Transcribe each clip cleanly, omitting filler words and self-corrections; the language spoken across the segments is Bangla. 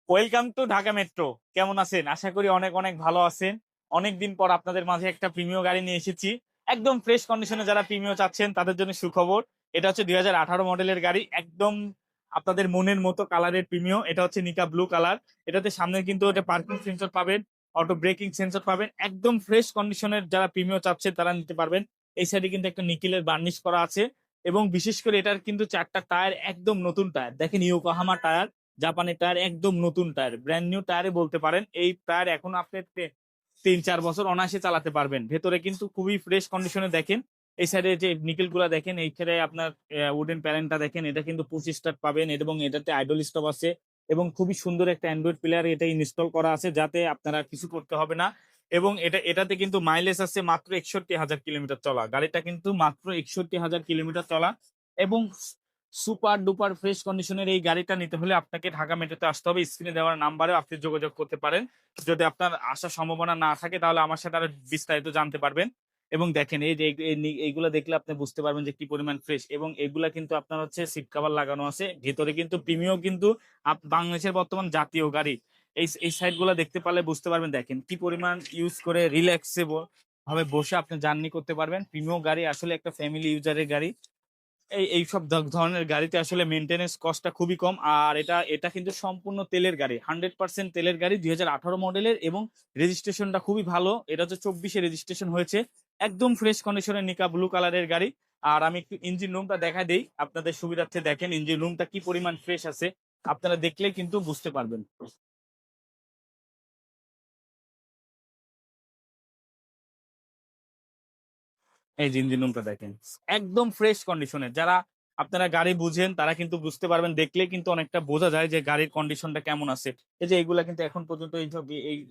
Welcome to Dhaka metro. কেমন আছেন? আশা করি অনেক অনেক ভালো আছেন। অনেকদিন পর আপনাদের মাঝে একটা প্রিমিয় গাড়ি নিয়ে এসেছি। একদম ফ্রেশ কন্ডিশনে যারা প্রিমিয় চাচ্ছেন তাদের জন্য সুখবর। এটা হচ্ছে 2018 মডেলের গাড়ি। একদম আপনাদের মনের মতো কালারের প্রিমিয়। এটা হচ্ছে নিকা ব্লু কালার। এটাতে সামনে কিন্তু এটা পার্কিং সেন্সর পাবেন, অটো ব্রেকিং সেন্সর পাবেন। একদম ফ্রেশ কন্ডিশনের যারা প্রিমিয় চাচ্ছেন তারা নিতে পারবেন। এই সাইডে কিন্তু একটা নিকেলের বার্নিশ করা আছে এবং বিশেষ করে এটার কিন্তু 4টা টায়ার একদম নতুন টায়ার। দেখেন ইয়োকোহামা টায়ার, জাপানের টায়ার, একদম নতুন টায়ার, ব্র্যান্ড নিউ টায়ারে বলতে পারেন। এই টায়ার এখন আপনি 3-4 বছর অনায়াসে চালাতে পারবেন। ভেতরে কিন্তু খুবই ফ্রেশ কন্ডিশনে দেখেন। এই সাইডে যে নিকেল গুলা দেখেন, এইখানে আপনার উডেন প্যানেলটা দেখেন, এটা কিন্তু পুশ স্টার্ট পাবেন এবং এটাতে আইডল স্টপ আছে এবং খুবই সুন্দর একটা অ্যান্ড্রয়েড প্লেয়ার এটা ইনস্টল করা আছে, যাতে আপনারা কিছু করতে হবে না। এবং এটাতে কিন্তু মাইলেজ আছে মাত্র 61,000 কিলোমিটার চলা। গাড়িটা কিন্তু মাত্র 61,000 কিলোমিটার চলা এবং সুপার ডুপার ফ্রেশ কন্ডিশনের এই গাড়িটা নিতে হলে আপনাকে ঢাকা মেট্রোতে আসতে হবে। স্ক্রিনে দেওয়ার নাম্বারে আপনি যোগাযোগ করতে পারেন। যদি আপনার আসার সম্ভাবনা না থাকে তাহলে আমার সাথে আরো বিস্তারিত জানতে পারবেন। এবং দেখেন এই যে এইগুলা দেখলে আপনি বুঝতে পারবেন যে কি পরিমাণ ফ্রেশ। এবং এগুলা কিন্তু আপনার হচ্ছে সিট কভার লাগানো আছে ভেতরে, কিন্তু প্রিমিয়াম, কিন্তু বাংলাদেশের বর্তমান জাতীয় গাড়ি। এই সাইড গুলা দেখতে পারলে বুঝতে পারবেন, দেখেন কি পরিমাণ ইউজ করে রিল্যাক্সেবল ভাবে বসে আপনি জার্নি করতে পারবেন। প্রিমিয়াম গাড়ি আসলে একটা ফ্যামিলি ইউজারের গাড়ি। এইসব ধরনের গাড়িতে আসলে মেনটেনেন্স কস্টটা খুবই কম। আর এটা কিন্তু সম্পূর্ণ তেলের গাড়ি, 100% তেলের গাড়ি, 2018 মডেলের এবং রেজিস্ট্রেশনটা খুবই ভালো। এটা হচ্ছে 24-এ রেজিস্ট্রেশন হয়েছে। একদম ফ্রেশ কন্ডিশনের নিকা ব্লু কালারের গাড়ি। আর আমি একটু ইঞ্জিন রুমটা দেখা দেই আপনাদের সুবিধার্থে। দেখেন ইঞ্জিন রুমটা কি পরিমাণ ফ্রেশ আছে, আপনারা দেখলেই কিন্তু বুঝতে পারবেন। এই যে ইঞ্জিন রুমটা দেখেন, একদম ফ্রেশ কন্ডিশনের। যারা আপনারা গাড়ি বুঝেন তারা কিন্তু বুঝতে পারবেন, দেখলে কিন্তু অনেকটা বোঝা যায় যে গাড়ির কন্ডিশনটা কেমন আছে। এই যে এইগুলা কিন্তু এখন পর্যন্ত এইসব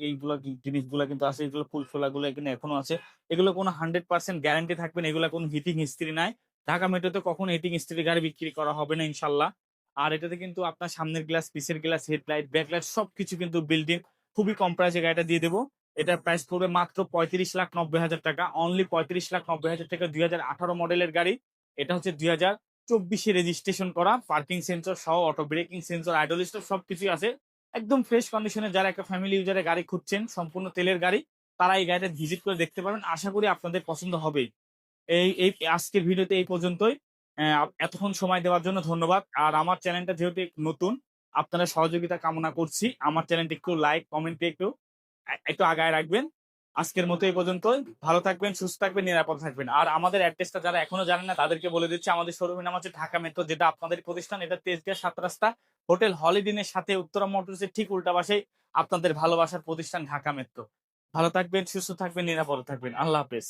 এইগুলা জিনিসগুলা কিন্তু আছে, এগুলো ফুল ফোলা গুলো এখানে এখনো আছে। এগুলো কোনো 100% গ্যারান্টি থাকবে না, এগুলো কোনো হিটিং হিস্ট্রি নাই। ঢাকা মেট্রোতে কখনো হিটিং হিস্ট্রি গাড়ি বিক্রি করা হবে না ইনশাল্লাহ। আর এটাতে কিন্তু আপনার সামনের গ্লাস, পিছের গ্লাস, হেডলাইট, ব্যাকলাইট সবকিছু কিন্তু বিল্ডিং। খুবই কম প্রাইসে গাড়িটা দিয়ে দেবো। এটার প্রাইস পড়বে মাত্র 35,90,000 টাকা। অনলি 35,90,000 টাকা। 2018 মডেলের গাড়ি। এটা হচ্ছে 2024-এ রেজিস্ট্রেশন করা, পার্কিং সেন্সর সহ, auto breaking sensor, idle stop সবকিছুই আছে। একদম ফ্রেশ কন্ডিশনে যারা একটা ফ্যামিলি ইউজারে গাড়ি খুঁজছেন, সম্পূর্ণ তেলের গাড়ি, তারা এই গাড়িটা ভিজিট করে দেখতে পারবেন। আশা করি আপনাদের পছন্দ হবে। এই এই আজকের ভিডিওতে এই পর্যন্তই। এতক্ষণ সময় দেওয়ার জন্য ধন্যবাদ। আর আমার চ্যানেলটা যেহেতু নতুন, আপনারা সহযোগিতা কামনা করছি। আমার চ্যানেলটি একটু লাইক কমেন্টে একটু একটু আগায় রাখবেন। আজকের মতো এই পর্যন্তই। ভালো থাকবেন, সুস্থ থাকবেন, নিরাপদ থাকবেন। আর আমাদের অ্যাড্রেসটা যারা এখনো জানেন না তাদেরকে বলে দিচ্ছি। আমাদের শোরুমের নাম হচ্ছে ঢাকা মেট্রো, যেটা আপনাদের প্রতিষ্ঠান। এটা তেজগাঁ 7 রাস্তা হোটেল হলিডেনের সাথে উত্তরা মোটরসের ঠিক উল্টা পাশেই আপনাদের ভালোবাসার প্রতিষ্ঠান ঢাকা মেট্রো। ভালো থাকবেন, সুস্থ থাকবেন, নিরাপদ থাকবেন। আল্লাহ হাফেজ।